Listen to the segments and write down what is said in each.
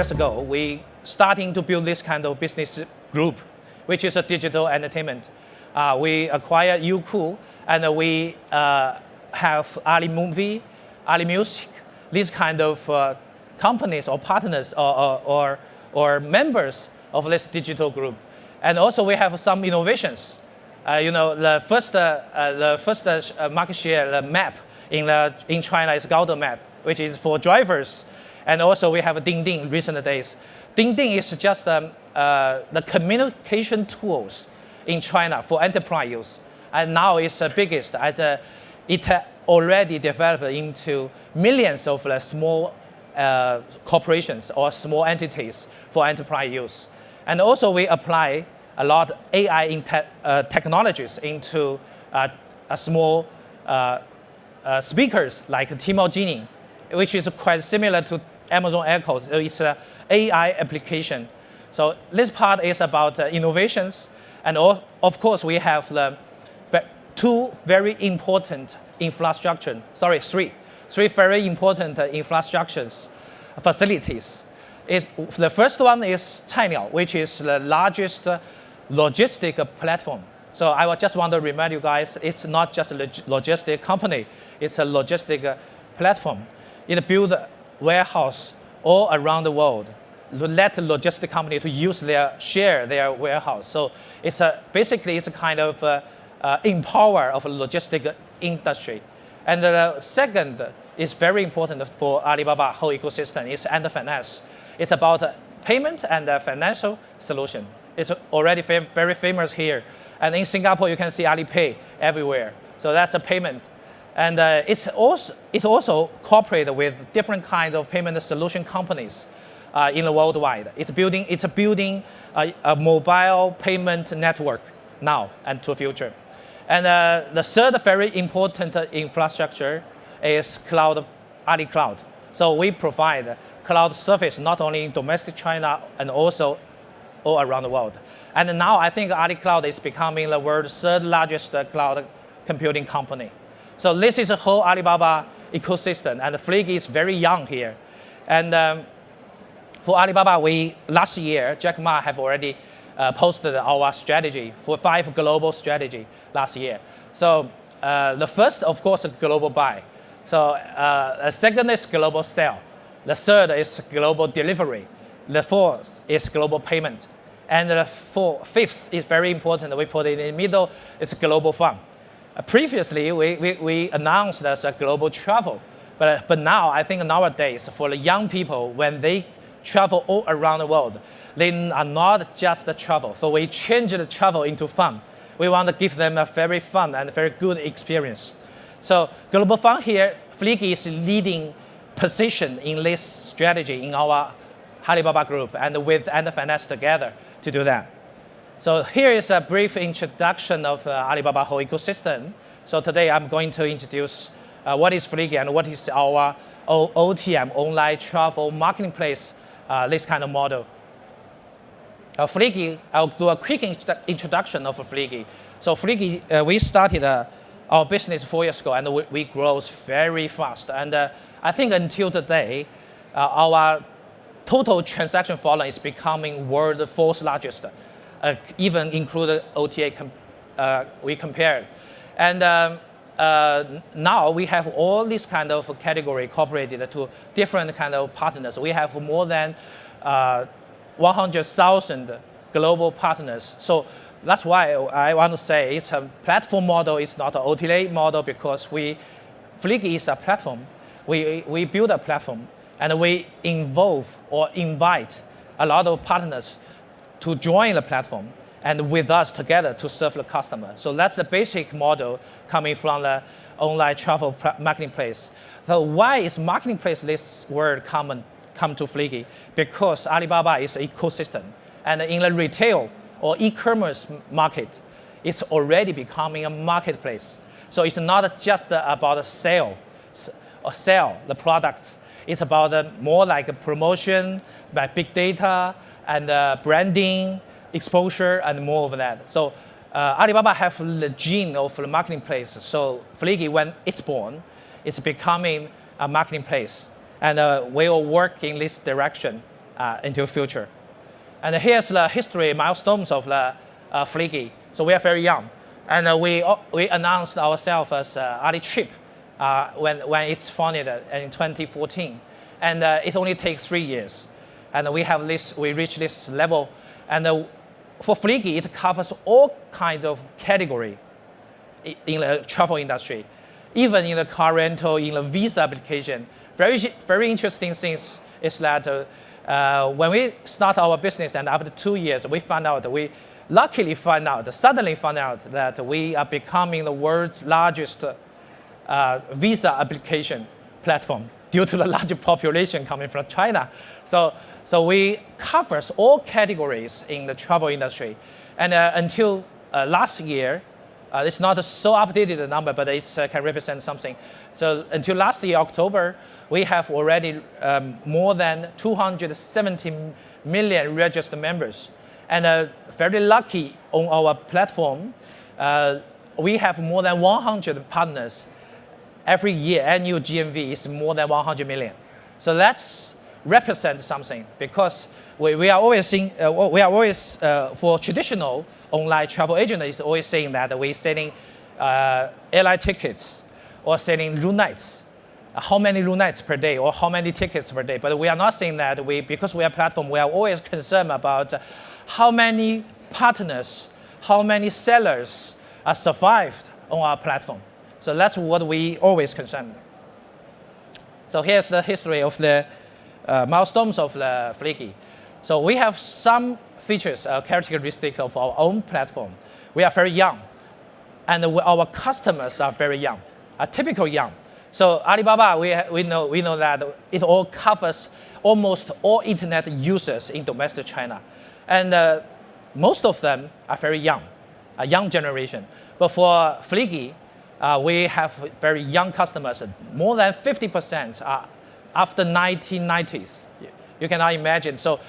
years ago, we starting to build this kind of business group, which is a digital entertainment. We acquired Youku, and we have Ali Movie, Ali Music, these kind of companies or partners or members of this digital group. And also we have some innovations. The first market share map in China is Gaode map, which is for drivers. And also we have Dingding recent days. Dingding is just the communication tools in China for enterprise use. And now it's the biggest as it already developed into millions of small corporations or small entities for enterprise use. And also we apply a lot of AI technologies into small speakers like Tmall Genie, which is quite similar to Amazon Echo. So it's an AI application. So this part is about innovations. And of course, we have the three very important infrastructures facilities. The first one is Cainiao, which is the largest logistic platform. So I just want to remind you guys, it's not just a logistic company, it's a logistic platform. It builds warehouse all around the world to let the logistic company to share their warehouse. So it's basically it's a kind of empower of a logistic industry. And the second is very important for Alibaba whole ecosystem is finance. It's about payment and financial solution. It's already very famous here. And in Singapore, you can see Alipay everywhere. So that's a payment. And it also cooperates with different kinds of payment solution companies in the worldwide. It's building a mobile payment network now and to the future. And the third very important infrastructure is Ali Cloud. So we provide cloud service not only in domestic China and also all around the world. And now I think Ali Cloud is becoming the world's third largest cloud computing company. So this is a whole Alibaba ecosystem, and Fliggy is very young here. And for Alibaba, last year, Jack Ma have already posted our strategy for 5 global strategy last year. So the first, of course, is global buy. So the second is global sell. The third is global delivery. The fourth is global payment. And the fifth is very important. We put it in the middle. It's global fund. Previously, we announced as a global travel. But now, I think nowadays, for the young people, when they travel all around the world, they are not just the travel. So we change the travel into fun. We want to give them a very fun and very good experience. So global fund here, Fliggy is leading position in this strategy in our Alibaba group and with finance together to do that. So here is a brief introduction of Alibaba whole ecosystem. So today I'm going to introduce what is Fliggy and what is our OTM, online travel marketplace, this kind of model. Fliggy, I'll do a quick introduction of Fliggy. So Fliggy, we started our business 4 years ago, and we grow very fast. And I think until today, our total transaction volume is becoming world fourth largest, even include OTA we compared. And now we have all these kind of category incorporated to different kind of partners. We have more than 100,000 global partners. So that's why I want to say it's a platform model. It's not an OTA model because Fliggy is a platform. We build a platform and we involve or invite a lot of partners to join the platform and with us together to serve the customer. So that's the basic model coming from the online travel marketplace. So why is marketplace this word come to Fliggy? Because Alibaba is an ecosystem. And in the retail or e-commerce market, it's already becoming a marketplace. So it's not just about sell the products. It's about more like a promotion, by big data, and branding, exposure, and more of that. So Alibaba have the gene of the marketplace. So Fliggy, when it's born, it's becoming a marketplace. And we will work in this direction into the future. And here's the history milestones of the Fliggy. So we are very young. And we announced ourselves as AliChip when it's founded in 2014. And it only takes 3 years. And we reached this level. And for Fliggy, it covers all kinds of category in the travel industry, even in the car rental, in the visa application. Very interesting things is that when we start our business and after 2 years, we suddenly found out that we are becoming the world's largest visa application platform due to the large population coming from China. So we covers all categories in the travel industry. And until last year, it's not a so updated number, but it can represent something. So until last year, October, we have already more than 270 million registered members. And very lucky on our platform, we have more than 100 partners. Every year, annual GMV is more than 100 million. So that's represent something, because we are always seeing, for traditional online travel agent is always saying that we're selling airline tickets or selling room nights, how many room nights per day or how many tickets per day. But we are not saying that because we are a platform, we are always concerned about how many partners, how many sellers are survived on our platform. So that's what we always concerned. So here's the history of the milestones of the Fliggy. So we have some features, characteristics of our own platform. We are very young, and our customers are very young, typical young. So Alibaba, we know that it all covers almost all internet users in domestic China, and most of them are very young, a young generation. But for Fliggy, we have very young customers. More than 50% are after 1990s. You cannot imagine. So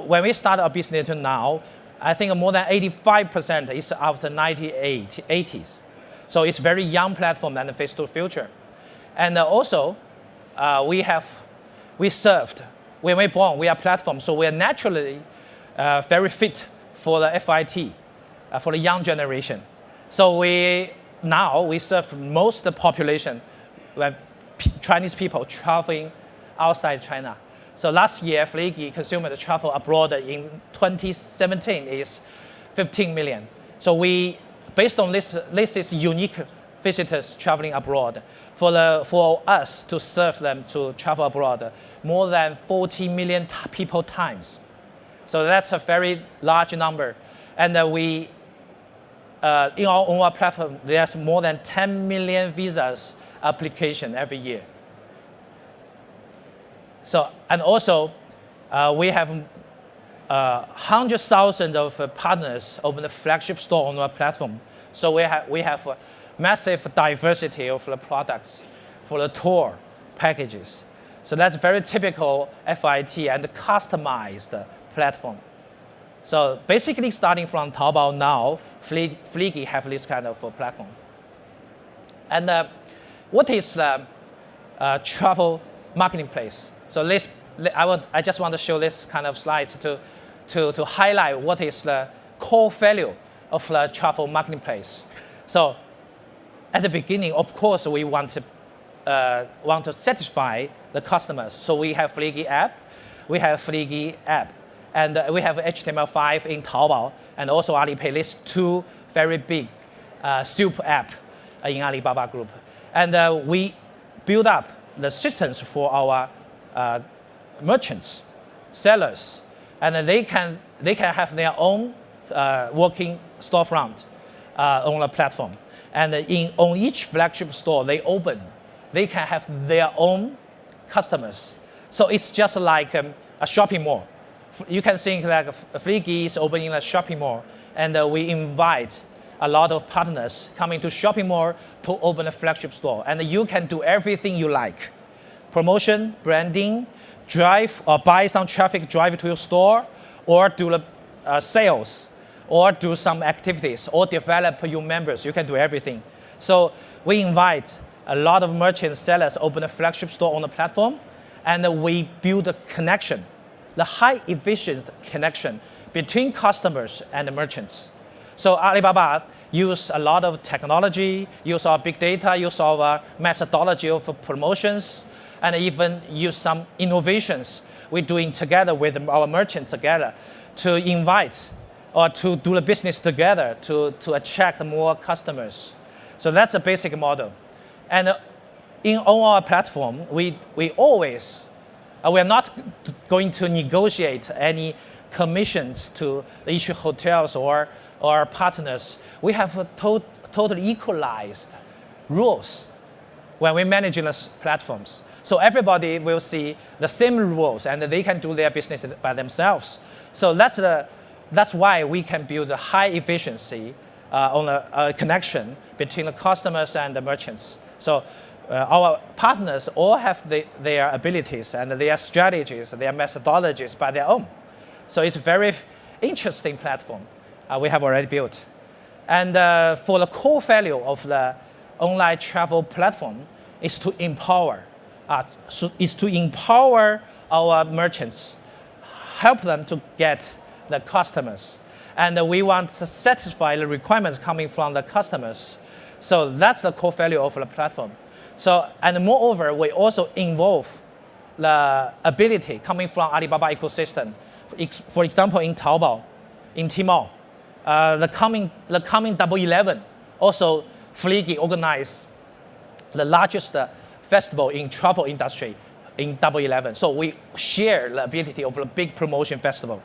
when we start our business now, I think more than 85% is after 1980s. So it's very young platform and face to the future. And also, we served, when we're born, we are platform, so we are naturally very fit for the FIT, for the young generation. So now we serve most of the population when Chinese people traveling outside China. So last year, Fliggy consumer travel abroad in 2017 is 15 million. So based on this is unique visitors traveling abroad. For us to serve them to travel abroad, more than 40 million people times. So that's a very large number. And in our platform, there's more than 10 million visas application every year. So, and also, we have hundreds of thousands of partners open a flagship store on our platform. So we have a massive diversity of the products for the tour packages. So that's very typical FIT and customized platform. So basically, starting from Taobao now, Fliggy have this kind of platform. And what is the travel marketplace? So I just want to show this kind of slides to highlight what is the core value of the travel marketplace. So at the beginning, of course, we want to satisfy the customers. So we have Fliggy app, and we have HTML5 in Taobao, and also Alipay. These two very big super app in Alibaba Group. And we build up the systems for our merchants, sellers, and they can have their own working storefront on the platform. And on each flagship store they can have their own customers. So it's just like a shopping mall. You can think like Fliggy is opening a shopping mall, and we invite a lot of partners coming to shopping mall to open a flagship store. And you can do everything you like. Promotion, branding, drive or buy some traffic, drive to your store, or do the sales, or do some activities, or develop your members. You can do everything. So we invite a lot of merchants, sellers, open a flagship store on the platform, and we build a connection the high efficient connection between customers and the merchants. So Alibaba use a lot of technology, use our big data, use our methodology of promotions, and even use some innovations we're doing together with our merchants together to invite or to do the business together to attract more customers. So that's a basic model. And on our platform, we always, we're not going to negotiate any commissions to each hotels or partners. We have totally equalized rules when we manage these platforms. So everybody will see the same rules and they can do their business by themselves. So that's why we can build a high efficiency on a connection between the customers and the merchants. So our partners all have their abilities and their strategies, their methodologies by their own. So it's a very interesting platform we have already built. And for the core value of the online travel platform is to empower. Is to empower our merchants, help them to get the customers. And we want to satisfy the requirements coming from the customers. So that's the core value of the platform. So, and moreover, we also involve the ability coming from Alibaba ecosystem. For example, in Taobao, in Tmall, the coming Double 11, also Fliggy organized the largest festival in travel industry in Double 11. So we share the ability of a big promotion festival.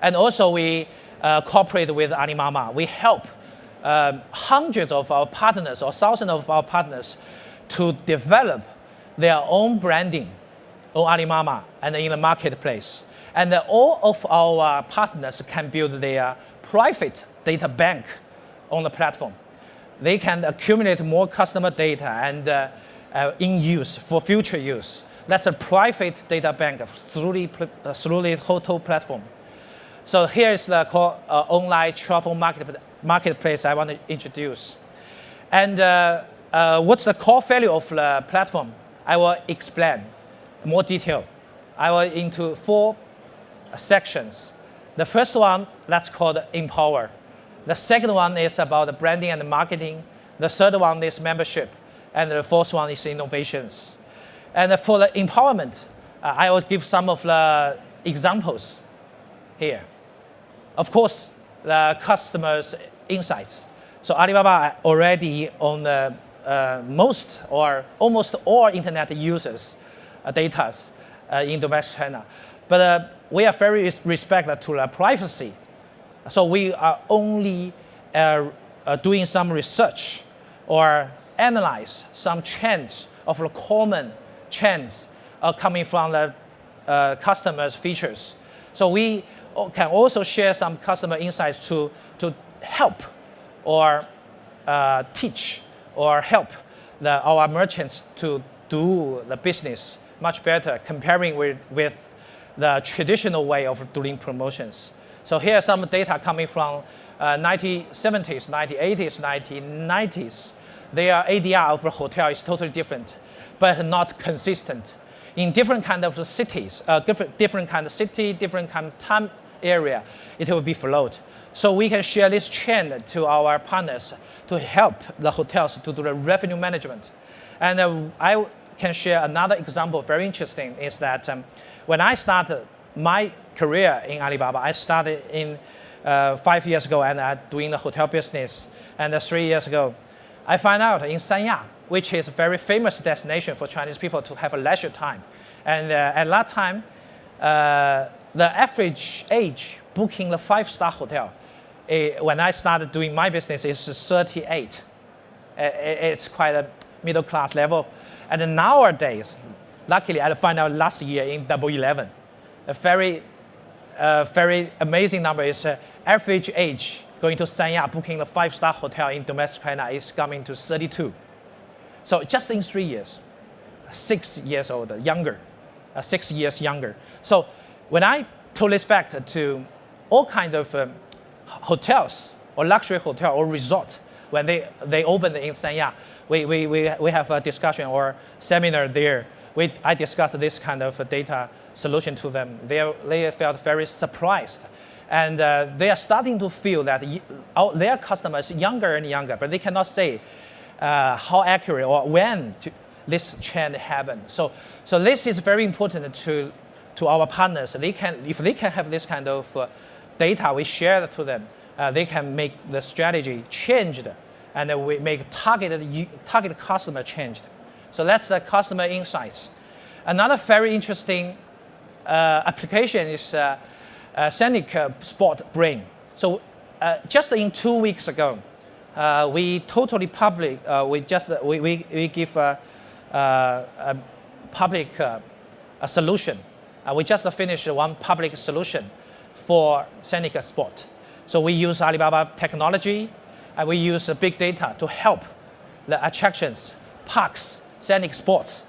And also we cooperate with Alimama. We help hundreds of our partners or thousands of our partners to develop their own branding on Alimama and in the marketplace. And all of our partners can build their private data bank on the platform. They can accumulate more customer data and in use for future use. That's a private data bank through the hotel platform. So here is the online travel marketplace I want to introduce. And what's the core value of the platform? I will explain more detail. I will into 4 sections. The first one, that's called Empower. The second one is about the branding and marketing. The third one is membership. And the fourth one is innovations. And for the empowerment, I will give some of the examples here. Of course, the customers' insights. So Alibaba already on the most or almost all internet users' data in domestic China. But we are very respectful to the privacy. So we are only doing some research or analyze some trends of the common trends coming from the customers' features. So we can also share some customer insights to help or teach or help our merchants to do the business much better comparing with the traditional way of doing promotions. So here are some data coming from 1970s, 1980s, 1990s. Their ADR of a hotel is totally different, but not consistent. In different kind of cities, different kind of city, different kind of time area, it will be flowed. So we can share this trend to our partners to help the hotels to do the revenue management. And I can share another example, very interesting, is that when I started my career in Alibaba, I started in 5 years ago and doing the hotel business. And 3 years ago, I found out in Sanya, which is a very famous destination for Chinese people to have a leisure time. And at that time, the average age booking the 5-star hotel, when I started doing my business, is 38. It's quite a middle class level. And nowadays, luckily, I found out last year in Double 11, a very amazing number is average age going to Sanya booking the 5-star hotel in domestic China is coming to 32. So just in 3 years, 6 years older, younger, 6 years younger. So when I told this fact to all kinds of hotels or luxury hotel or resort, when they opened in Sanya, we have a discussion or seminar there. I discussed this kind of data solution to them, they felt very surprised. And they are starting to feel that their customers younger and younger, but they cannot say how accurate or when this trend happened. So this is very important to our partners. If they can have this kind of data we share to them, they can make the strategy changed, and we make targeted customer changed. So that's the customer insights. Another very interesting application is Scenic Sport Brain. So just in 2 weeks ago, we totally public. We give a public a solution. We just finished one public solution for Scenic Sport. So we use Alibaba technology, and we use big data to help the attractions, parks, scenic sports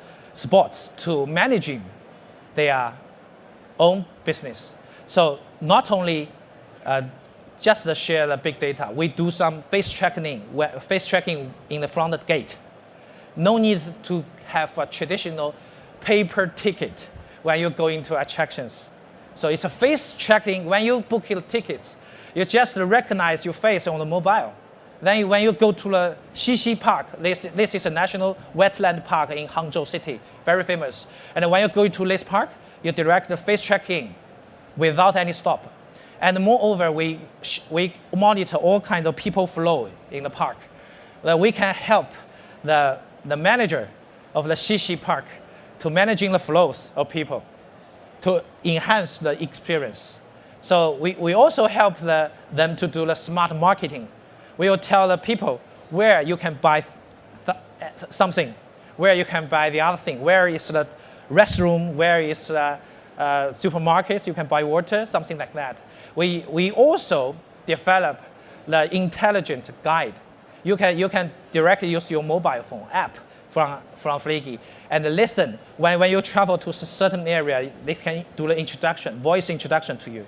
to managing their own business. So not only just share the big data, we do some face tracking in the front gate. No need to have a traditional paper ticket when you go into attractions. So it's a face tracking. When you book your tickets, you just recognize your face on the mobile. Then when you go to the Xixi Park, this is a national wetland park in Hangzhou City, very famous. And when you go to this park, you direct the face tracking without any stop. And moreover, we monitor all kinds of people flow in the park. We can help the manager of the Xixi Park to managing the flows of people to enhance the experience. So we also help them to do the smart marketing. We will tell the people where you can buy something, where you can buy the other thing, where is the restroom, where is the supermarkets, you can buy water, something like that. We also develop the intelligent guide. You can directly use your mobile phone app from Fliggy and listen. When you travel to a certain area, they can do the introduction, voice introduction to you.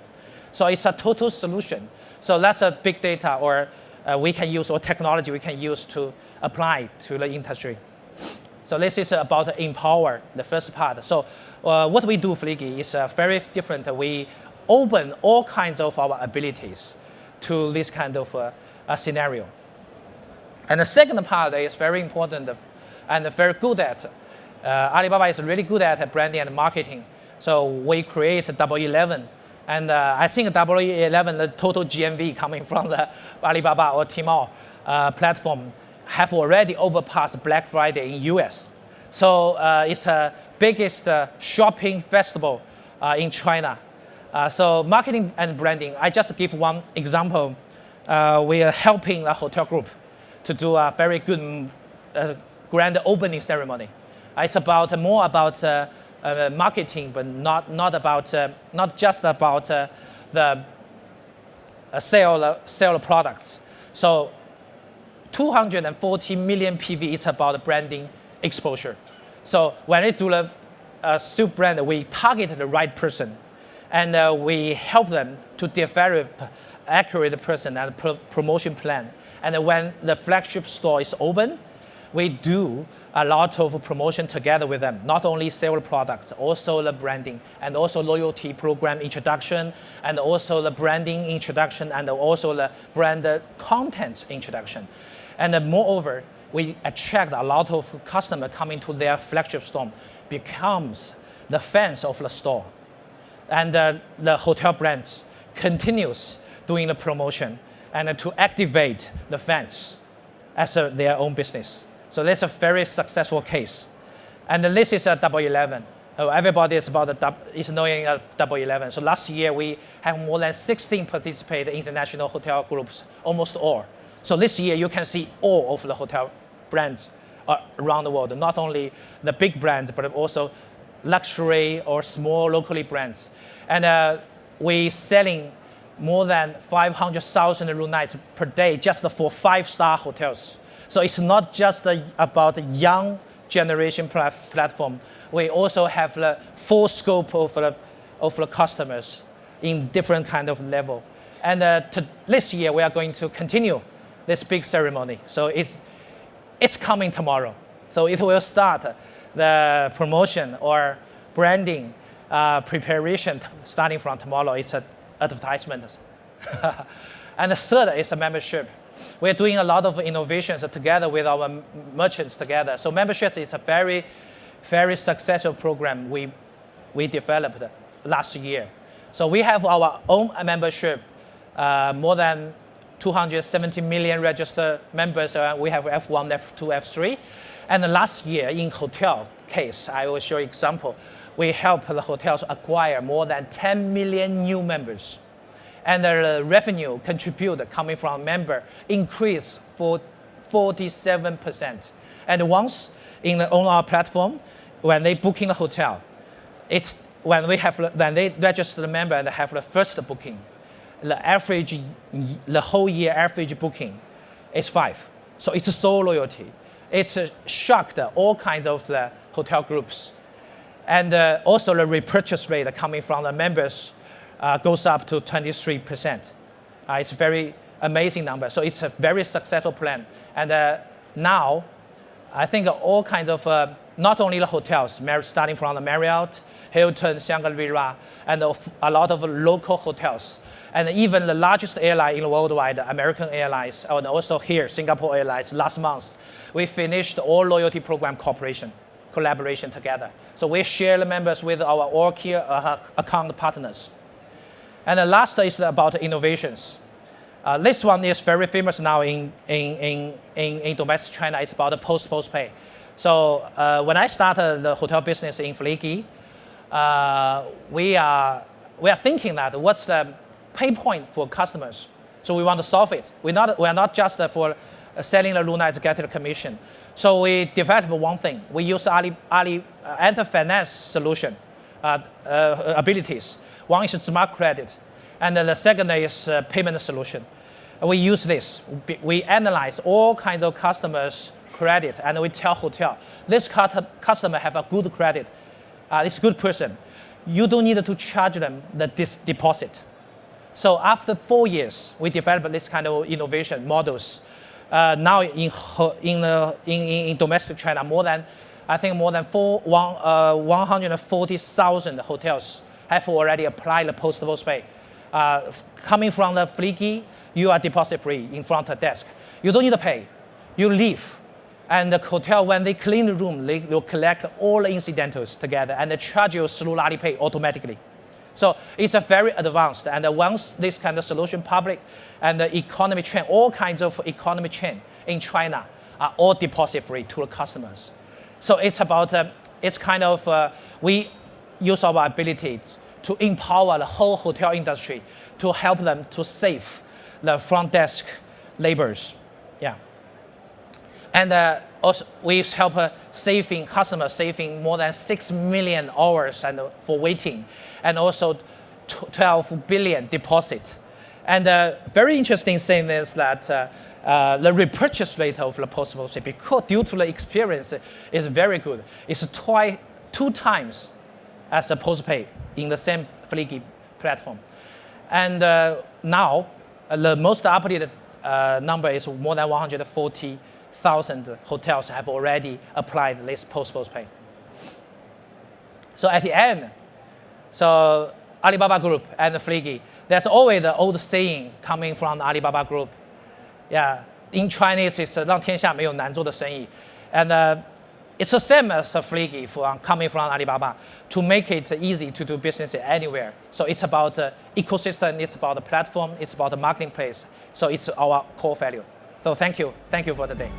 So it's a total solution. So that's a big data or we can use, or technology we can use to apply to the industry. So this is about empower, the first part. So what we do, Fliggy, is very different. We open all kinds of our abilities to this kind of scenario. And the second part is very important and very good at. Alibaba is really good at branding and marketing. So we create Double 11. And I think Double 11, the total GMV coming from the Alibaba or Tmall platform have already overpassed Black Friday in US. So it's the biggest shopping festival in China. So marketing and branding, I just give one example. We are helping a hotel group to do a very good grand opening ceremony. It's more about marketing, but not just about the sale products. So 240 million PV is about branding exposure. So when we do the soup brand, we target the right person, and we help them to develop accurate person and promotion plan. And when the flagship store is open, we do a lot of promotion together with them, not only sell products, also the branding, and also loyalty program introduction, and also the branding introduction, and also the brand content introduction. And moreover, we attract a lot of customers coming to their flagship store, becomes the fans of the store. And the hotel brands continues doing the promotion and to activate the fans as their own business. So that's a very successful case. And this is a Double 11. Everybody is knowing a Double 11. So last year we have more than 16 participated international hotel groups, almost all. So this year you can see all of the hotel brands around the world, not only the big brands, but also luxury or small locally brands. And we selling more than 500,000 room nights per day just for 5-star hotels. So it's not just about a young generation platform. We also have the full scope of the customers in different kind of level. And this year we are going to continue this big ceremony. So it's coming tomorrow. So it will start the promotion or branding preparation starting from tomorrow. It's an advertisement. And the third is a membership. We're doing a lot of innovations together with our merchants together. So membership is a very, very successful program we developed last year. So we have our own membership, more than 270 million registered members. We have F1, F2, F3. And last year in hotel case, I will show you example. We helped the hotels acquire more than 10 million new members. And the revenue contributed coming from member increased for 47%. And once on our platform, when they book in a hotel, when they register the member and have the first booking, the whole year average booking is 5. So it's so loyalty. It's shocked all kinds of the hotel groups. And also the repurchase rate coming from the members goes up to 23%. It's a very amazing number. So it's a very successful plan. And now, I think all kinds of, not only the hotels, starting from the Marriott, Hilton, Shangri-La, and a lot of local hotels. And even the largest airline in the worldwide, American Airlines, and also here, Singapore Airlines, last month, we finished all loyalty program collaboration together. So we share the members with our all key account partners. And the last is about innovations. This one is very famous now in domestic China. It's about the postpay. So when I started the hotel business in Fliggy, we are thinking that what's the pain point for customers? So we want to solve it. We are not just for selling the Luna as getting a commission. So we developed one thing. We use Ali finance solution abilities. One is smart credit, and then the second is payment solution. We use this. We analyze all kinds of customers' credit, and we tell hotel, this customer have a good credit, this good person. You don't need to charge them this deposit. So after 4 years, we developed this kind of innovation models. Now in domestic China, more than 140,000 hotels have already applied the postpay. Coming from the Fliggy, you are deposit free in front of the desk. You don't need to pay. You leave. And the hotel, when they clean the room, they will collect all the incidentals together and they charge you through Alipay automatically. So it's a very advanced. And once this kind of solution public and the economy chain, all kinds of economy chain in China are all deposit free to the customers. So it's about, it's kind of, we use our ability to empower the whole hotel industry to help them to save the front desk laborers. Yeah. And also we help customers saving more than 6 million hours for waiting, and also 12 billion deposit. And very interesting thing is that the repurchase rate of the postpay, because due to the experience, is very good. It's 2 times as a postpay in the same Fliggy platform. And now, the most updated number is more than 140,000 hotels have already applied this postpay. So at the end, so Alibaba Group and Fliggy, there's always the old saying coming from the Alibaba Group. Yeah, in Chinese, it's 让天下没有难做的生意. And it's the same as Fliggy coming from Alibaba to make it easy to do business anywhere. So it's about ecosystem, it's about the platform, it's about the marketplace. So it's our core value. So thank you for today.